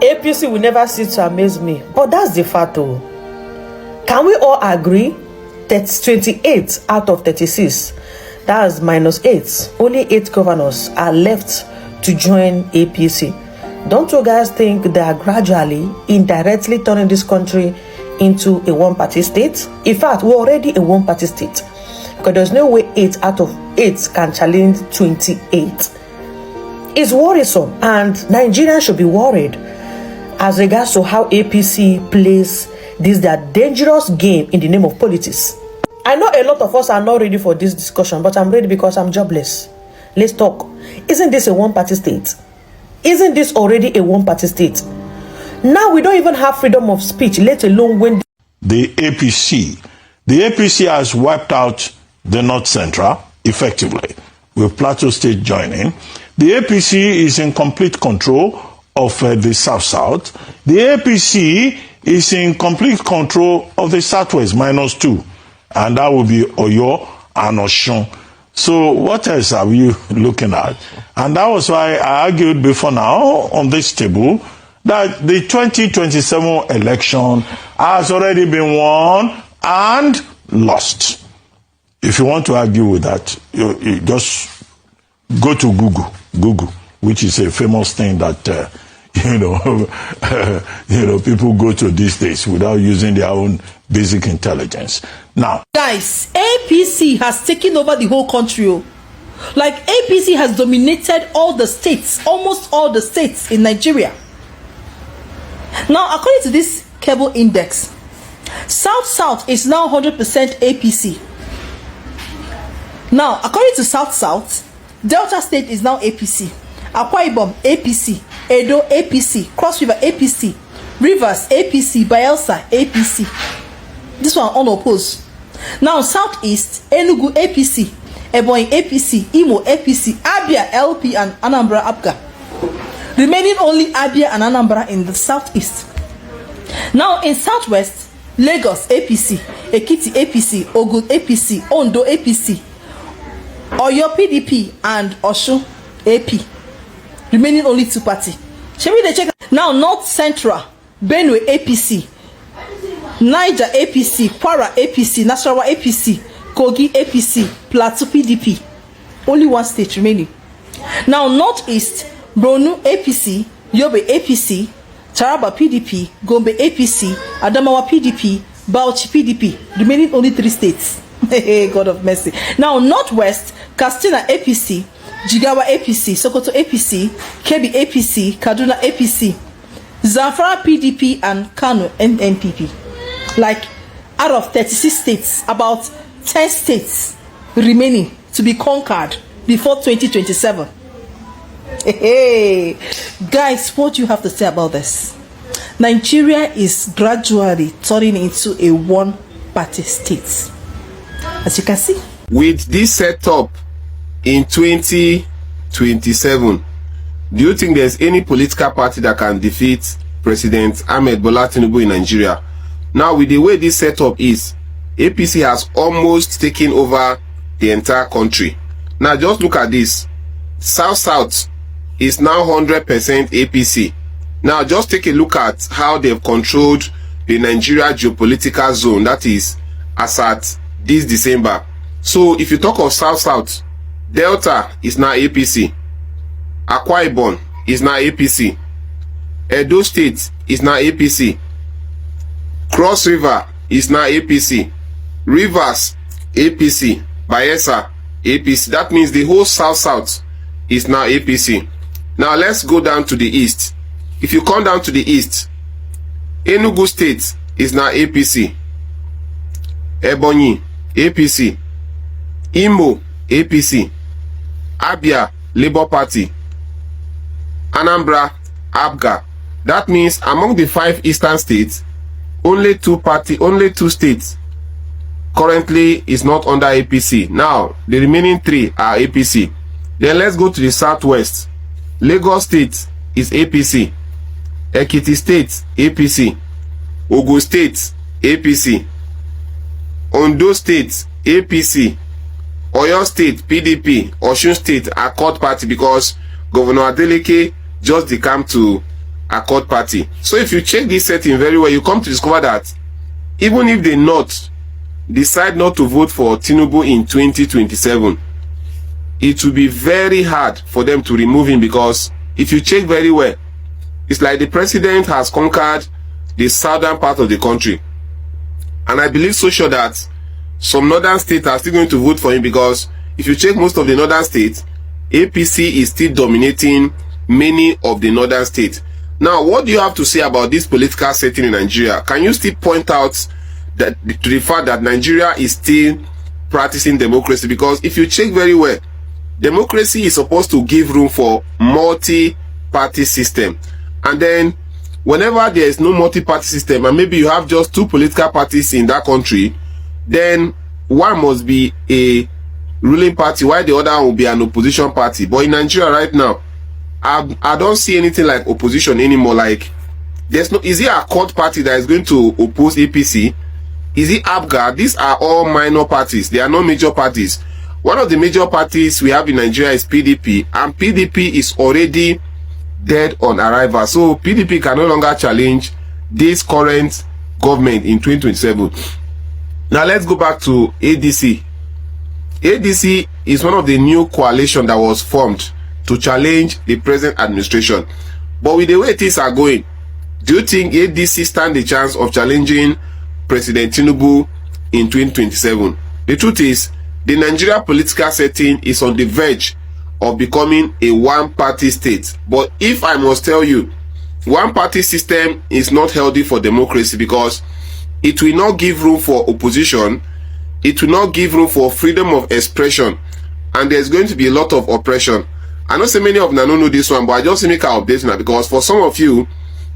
APC will never cease to amaze me, but that's the fact though. Can we all agree that 28 out of 36, that's -8, only 8 governors are left to join APC? Don't you guys think they are gradually, indirectly turning this country into a one-party state? In fact, we're already a one-party state, because there's no way 8 out of 8 can challenge 28. It's worrisome, and Nigerians should be worried as regards to how APC plays this their dangerous game in the name of politics. I know a lot of us are not ready for this discussion, but I'm ready because I'm jobless. Let's talk. Isn't this a one-party state? Isn't this already a one-party state? Now we don't even have freedom of speech, let alone when the APC. The APC has wiped out the North Central effectively, with Plateau State joining. The APC is in complete control of the South-South. The APC is in complete control of the Southwest, -2. And that will be Oyo and Osun. So what else are we looking at? And that was why I argued before now on this table that the 2027 election has already been won and lost. If you want to argue with that, you just go to Google, which is a famous thing that people go to these days without using their own basic intelligence. Now, guys, APC has taken over the whole country. Like, APC has dominated all the states, almost all the states in Nigeria. Now, according to this cable index, South is now 100% APC. Now, according to South, Delta State is now APC. Akwa Ibom APC, Edo APC, Cross River APC, Rivers APC, Bayelsa APC. This one unopposed. Now Southeast, Enugu APC, Ebonyi APC, Imo APC, Abia LP and Anambra APGA. Remaining only Abia and Anambra in the Southeast. Now in Southwest, Lagos APC, Ekiti APC, Ogun APC, Ondo APC, Oyo PDP and Osun AP. Remaining only 2 parties. Shall we check? Now North Central, Benue APC, Niger APC, Kwara APC, Nasarawa APC, Kogi APC, Plateau PDP. Only 1 state remaining. Now Northeast, Borno APC, Yobe APC, Taraba PDP, Gombe APC, Adamawa PDP, Bauchi PDP. Remaining only 3 states. God of mercy. Now Northwest, Katsina APC, Jigawa APC, Sokoto APC, Kebbi APC, Kaduna APC, Zamfara PDP and Kano NNPP. Like, out of 36 states, about 10 states remaining to be conquered before 2027. Hey, guys, what do you have to say about this? Nigeria is gradually turning into a one-party state, as you can see. With this setup in 2027, do you think there's any political party that can defeat President Ahmed Bola Tinubu in Nigeria? Now, with the way this setup is, APC has almost taken over the entire country. Now, just look at this. South is now 100% APC. Now, just take a look at how they've controlled the Nigeria geopolitical zone, that is, as at this December. So, if you talk of South, Delta is now APC. Akwa Ibom is now APC. Edo State is now APC. Cross River is now APC. Rivers APC. Bayelsa APC. That means the whole South is now APC. Now let's go down to the east. If you come down to the east, Enugu State is now APC. Ebonyi APC. Imo APC. Abia Labour Party. Anambra APGA. That means among the 5 eastern states, only 2 states currently is not under APC. Now the remaining 3 are APC. Then let's go to the southwest. Lagos State is APC. Ekiti State APC. Ogun State APC. Ondo State APC. Oyo State PDP. Osun State Accord Party, because Governor Adeleke just decamped to Accord Party. So if you check this setting very well, you come to discover that even if the North decide not to vote for Tinubu in 2027, it will be very hard for them to remove him, because if you check very well, it's like the president has conquered the southern part of the country. And I believe so sure that some northern states are still going to vote for him, because if you check most of the northern states, APC is still dominating many of the northern states. Now, what do you have to say about this political setting in Nigeria? Can you still point out that to the fact that Nigeria is still practicing democracy? Because if you check very well, democracy is supposed to give room for multi-party system. And then whenever there is no multi-party system, and maybe you have just two political parties in that country, then one must be a ruling party while the other one will be an opposition party. But in Nigeria right now, I don't see anything like opposition anymore. Like, there's no, is it a Accord Party that is going to oppose APC? Is it APGA? These are all minor parties. They are not major parties. One of the major parties we have in Nigeria is PDP, and PDP is already dead on arrival. So PDP can no longer challenge this current government in 2027. Now let's go back to ADC. ADC is one of the new coalition that was formed to challenge the present administration. But with the way things are going, do you think ADC stand a chance of challenging President Tinubu in 2027? The truth is, the Nigeria political setting is on the verge of becoming a one-party state. But if I must tell you, one-party system is not healthy for democracy, because it will not give room for opposition, it will not give room for freedom of expression, and there's going to be a lot of oppression. I know so many of you don't know this one, but I just make an update now, because for some of you,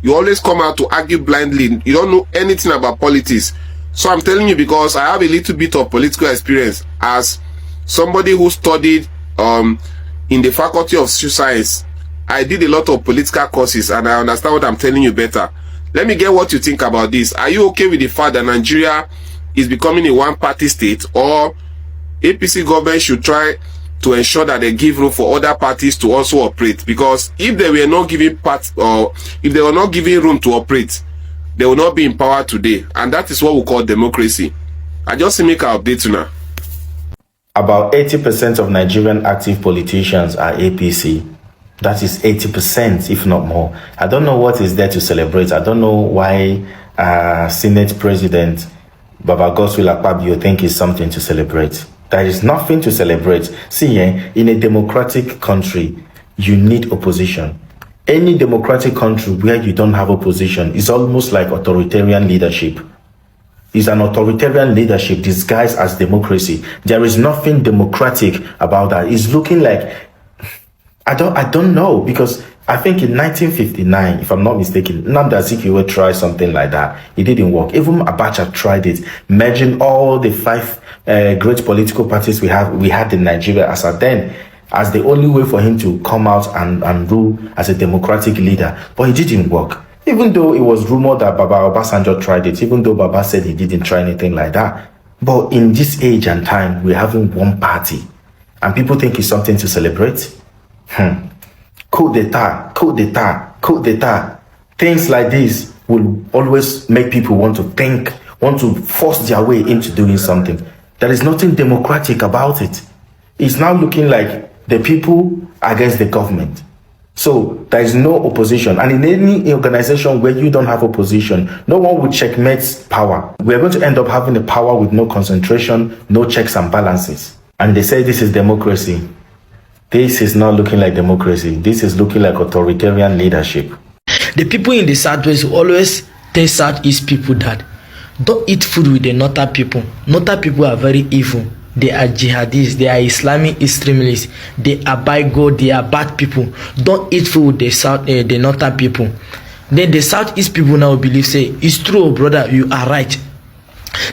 you always come out to argue blindly. You don't know anything about politics. So I'm telling you, because I have a little bit of political experience as somebody who studied in the Faculty of Social Science. I did a lot of political courses, and I understand what I'm telling you better. Let me get what you think about this. Are you okay with the fact that Nigeria is becoming a one-party state, or APC government should try to ensure that they give room for other parties to also operate? Because if they were not giving if they were not giving room to operate, they will not be in power today, and that is what we call democracy. I just make an update now. About 80% of Nigerian active politicians are APC. That is 80%, if not more. I don't know what is there to celebrate. I don't know why Senate President Baba Godswill Akpabio think is something to celebrate. There is nothing to celebrate. See, in a democratic country, you need opposition. Any democratic country where you don't have opposition is almost like authoritarian leadership. It's an authoritarian leadership disguised as democracy. There is nothing democratic about that. It's looking like, I don't know, because I think in 1959, if I'm not mistaken, Nnamdi Azikiwe tried something like that. It didn't work. Even Abacha tried it, merging all the five great political parties we had in Nigeria as the only way for him to come out and rule as a democratic leader. But it didn't work. Even though it was rumored that Baba Obasanjo tried it, even though Baba said he didn't try anything like that. But in this age and time, we're having one party, and people think it's something to celebrate. Coup d'etat, coup d'etat, coup d'etat. Things like this will always make people want to think, want to force their way into doing something. There is nothing democratic about it. It's now looking like the people against the government. So there is no opposition. And in any organization where you don't have opposition, no one will checkmate power. We're going to end up having a power with no concentration, no checks and balances. And they say this is democracy. This is not looking like democracy. This is looking like authoritarian leadership. The people in the Southwest always tell Southeast people that don't eat food with the Northern people. Northern people are very evil. They are jihadists, they are Islamic extremists, they are by God, they are bad people. Don't eat food with the Northern people. Then the Southeast people now believe, say, it's true, brother, you are right.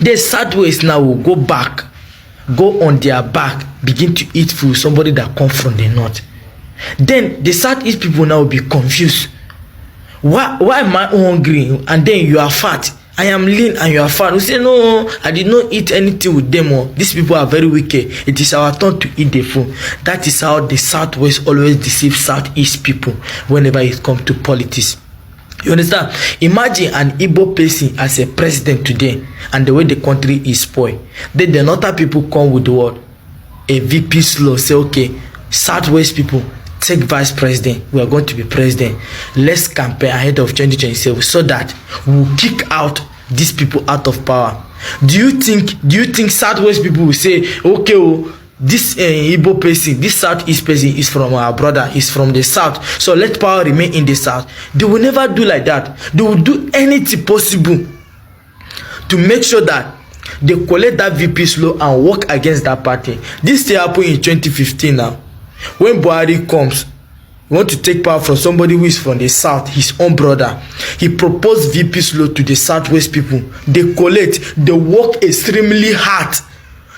The Southwest now will go back, go on their back, begin to eat food, somebody that come from the North. Then the Southeast people now will be confused. Why am I hungry? And then you are fat. I am lean and you are fat. We say, no, I did not eat anything with them. Oh. These people are very wicked. It is our turn to eat the food. That is how the Southwest always deceives Southeast people whenever it comes to politics. You understand? Imagine an Igbo person as a president today, and the way the country is spoiled. Then the northern people come with the word, a VP slow, say, okay, Southwest people, take vice president. We are going to be president. Let's campaign ahead of 2027 so that we'll kick out these people out of power. Do you think Southwest people will say, okay, oh, this Igbo person, this Southeast person is from our brother, is from the South, so let power remain in the South? They will never do like that. They will do anything possible to make sure that they collect that VP slow and work against that party. This still happened in 2015 now. When Buhari comes, we want to take power from somebody who is from the South, his own brother. He proposed VP slow to the Southwest people. They collect, they work extremely hard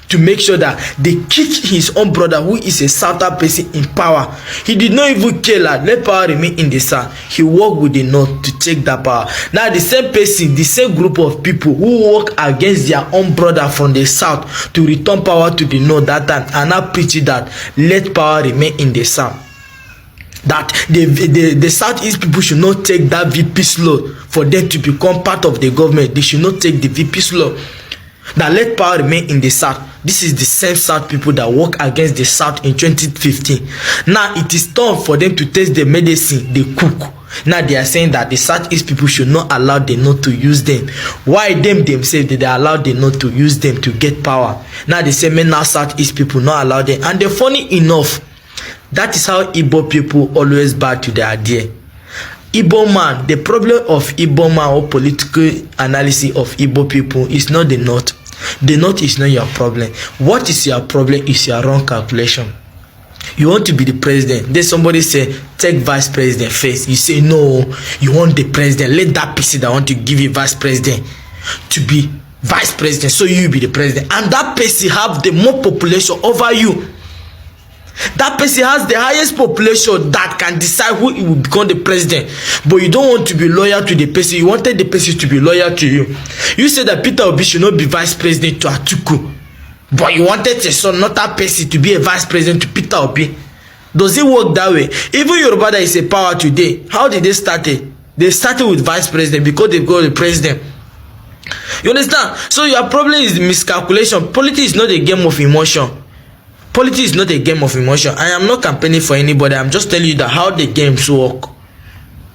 to make sure that they kick his own brother who is a Southern person in power. He did not even care that let power remain in the South. He worked with the North to take that power. Now the same person, the same group of people who work against their own brother from the South to return power to the North that time are now preaching that let power remain in the South. That the Southeast people should not take that VP slow for them to become part of the government. They should not take the VP slow. That let power remain in the South. This is the same South people that work against the South in 2015. Now it is time for them to taste the medicine they cook. Now they are saying that the Southeast people should not allow the North to use them. Why them themselves did they allow the North to use them to get power? Now they say now Southeast people not allow them. And they're funny enough, that is how Igbo people always bow to their idea. Igbo man, the problem of Igbo man or political analysis of Igbo people is not the North. The North is not your problem. What is your problem is your wrong calculation. You want to be the president. Then somebody say, take vice president first. You say, no, you want the president. Let that person that want to give you vice president to be vice president. So you be the president. And that person have the more population over you. That person has the highest population that can decide who will become the president. But you don't want to be loyal to the person. You wanted the person to be loyal to you. You said that Peter Obi should not be vice president to Atiku. But you wanted your son, not that person, to be a vice president to Peter Obi. Does it work that way? Even your brother is a power today. How did they start it? They started with vice president because they got the president. You understand? So your problem is the miscalculation. Politics is not a game of emotion. Politics is not a game of emotion. I am not campaigning for anybody. I'm just telling you that how the games work.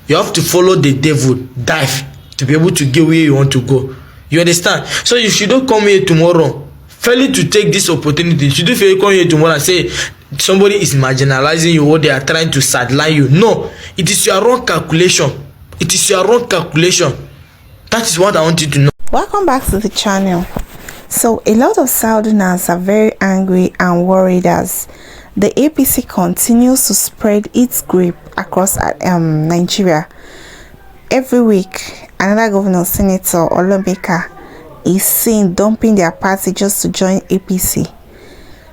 You have to follow the devil, dive, to be able to get where you want to go. You understand? So you should not come here tomorrow, failing to take this opportunity. You shouldn't fail come here tomorrow and say somebody is marginalizing you or they are trying to sideline you. No, it is your wrong calculation. It is your wrong calculation. That is what I want you to know. Welcome back to the channel. So a lot of Southerners are very angry and worried as the APC continues to spread its grip across Nigeria. Every week, another governor, senator, or lawmaker is seen dumping their party just to join APC.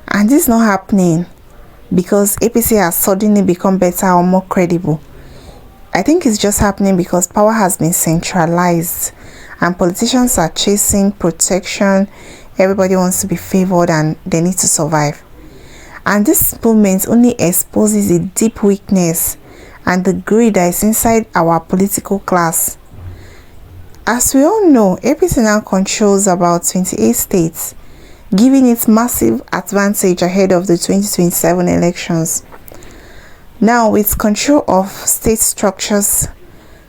And this is not happening because APC has suddenly become better or more credible. I think it's just happening because power has been centralized and politicians are chasing protection. Everybody wants to be favored and they need to survive. And this movement only exposes the deep weakness and the greed that is inside our political class. As we all know, APC now controls about 28 states, giving it massive advantage ahead of the 2027 elections. Now, with control of state structures,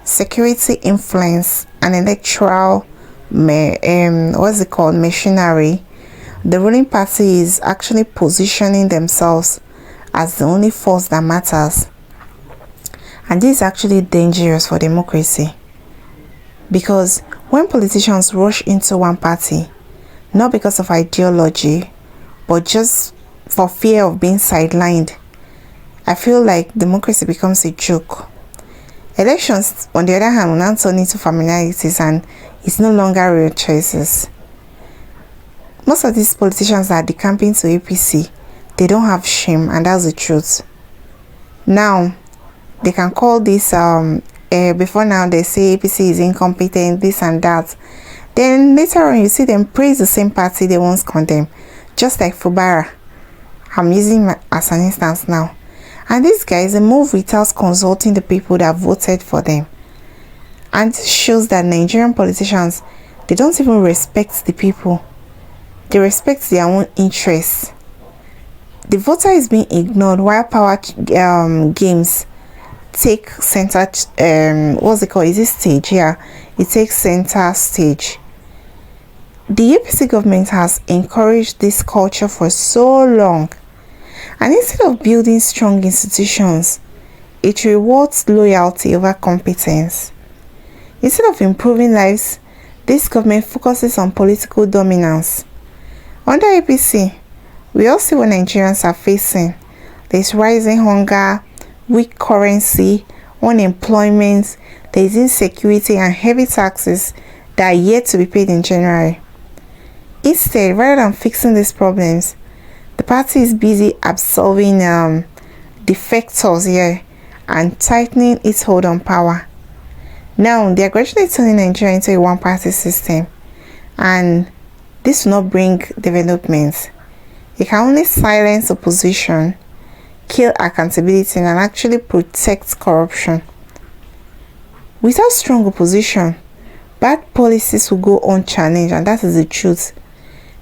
security influence, and electoral machinery, the ruling party is actually positioning themselves as the only force that matters. And this is actually dangerous for democracy, because when politicians rush into one party, not because of ideology, but just for fear of being sidelined, I feel like democracy becomes a joke. Elections, on the other hand, will now turn into familiarities and it's no longer real choices. Most of these politicians that are decamping to APC, they don't have shame, and that's the truth. Now, they can call this, before now they say APC is incompetent, this and that. Then later on you see them praise the same party they once condemned, just like Fubara. I'm using as an instance now. And this guy is a move without consulting the people that voted for them. And this shows that Nigerian politicians, they don't even respect the people. They respect their own interests. The voter is being ignored while power games take center. What's it called? Is it stage? Yeah, it takes center stage. The APC government has encouraged this culture for so long, and instead of building strong institutions, it rewards loyalty over competence. Instead of improving lives, this government focuses on political dominance. Under APC, we all see what Nigerians are facing. There's rising hunger, weak currency, unemployment, there's insecurity and heavy taxes that are yet to be paid in January. Instead, rather than fixing these problems, the party is busy absolving defectors here and tightening its hold on power. Now, they are gradually turning Nigeria into a one-party system, and this will not bring development. It can only silence opposition, kill accountability, and actually protect corruption. Without strong opposition, bad policies will go unchallenged, and that is the truth.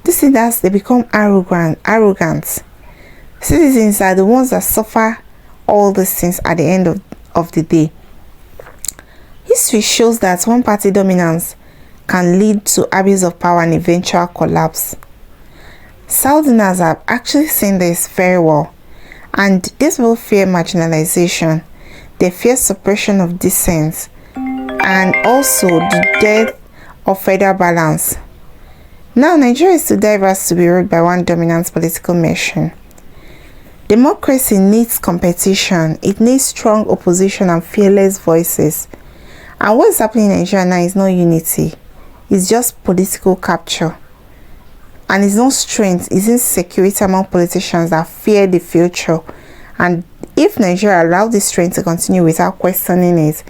These leaders, they become arrogant. Citizens are the ones that suffer all these things at the end of the day. History shows that one-party dominance can lead to abuse of power and eventual collapse. Southerners have actually seen this very well, and this will fear marginalization, they fear suppression of dissent, and also the death of federal balance. Now, Nigeria is too diverse to be ruled by one dominant political machine. Democracy needs competition, it needs strong opposition and fearless voices. And what is happening in Nigeria now is not unity, it's just political capture. And it's not strength, it's insecurity among politicians that fear the future. And if Nigeria allows this trend to continue without questioning it,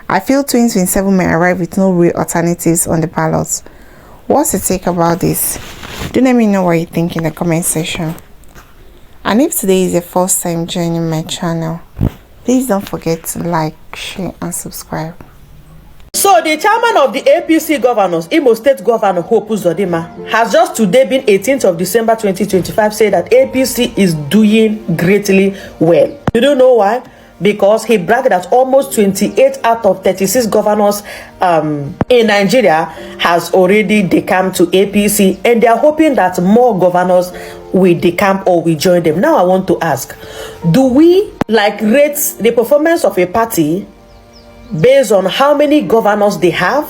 I feel 2027 may arrive with no real alternatives on the ballot. What's your take about this? Do let me know what you think in the comment section. And if today is your first time joining my channel, please don't forget to like, share and subscribe. So the chairman of the APC governors, Imo State Governor Hope Uzodinma, has just today been 18th of December 2025 said that APC is doing greatly well. You don't know why? Because he bragged that almost 28 out of 36 governors in Nigeria has already decamped to APC, and they are hoping that more governors will decamp or will join them. Now I want to ask, do we rate the performance of a party based on how many governors they have,